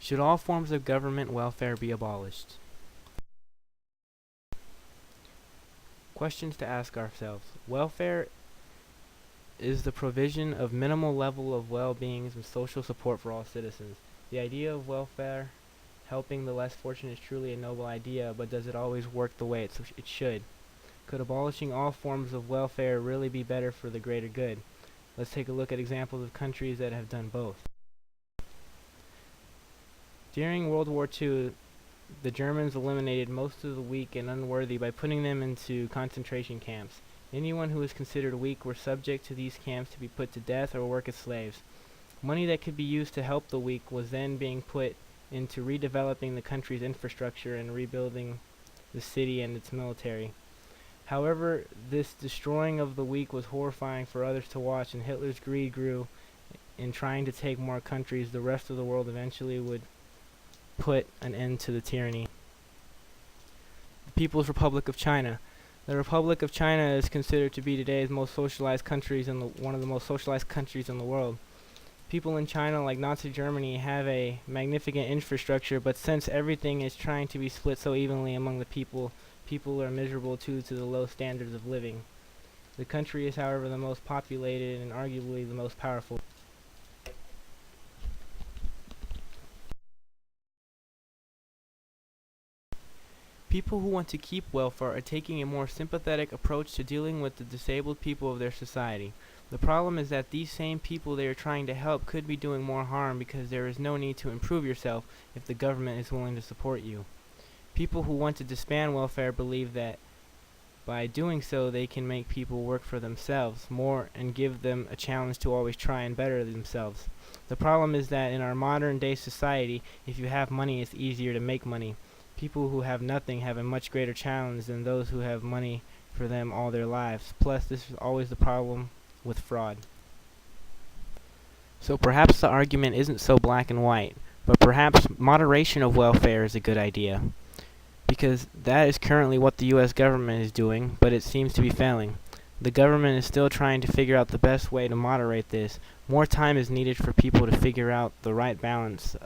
Should all forms of government welfare be abolished? Questions to ask ourselves. Welfare is the provision of minimal level of well-being and social support for all citizens. The idea of welfare helping the less fortunate is truly a noble idea, but does it always work the way it should? Could abolishing all forms of welfare really be better for the greater good? Let's take a look at examples of countries that have done both. During World War II, the Germans eliminated most of the weak and unworthy by putting them into concentration camps. Anyone who was considered weak were subject to these camps to be put to death or work as slaves. Money that could be used to help the weak was then being put into redeveloping the country's infrastructure and rebuilding the city and its military. However, this destroying of the weak was horrifying for others to watch, and Hitler's greed grew in trying to take more countries. The rest of the world eventually would put an end to the tyranny. The People's Republic of China. The Republic of China is considered to be today's most socialized countries and one of the most socialized countries in the world. People in China, like Nazi Germany, have a magnificent infrastructure, but since everything is trying to be split so evenly among the people are miserable due to the low standards of living. The country is, however, the most populated and arguably the most powerful. People who want to keep welfare are taking a more sympathetic approach to dealing with the disabled people of their society. The problem is that these same people they are trying to help could be doing more harm because there is no need to improve yourself if the government is willing to support you. People who want to disband welfare believe that by doing so they can make people work for themselves more and give them a challenge to always try and better themselves. The problem is that in our modern day society, if you have money, it's easier to make money. People who have nothing have a much greater challenge than those who have money for them all their lives. Plus, this is always the problem with fraud. So perhaps the argument isn't so black and white, but perhaps moderation of welfare is a good idea. Because that is currently what the U.S. government is doing, but it seems to be failing. The government is still trying to figure out the best way to moderate this. More time is needed for people to figure out the right balance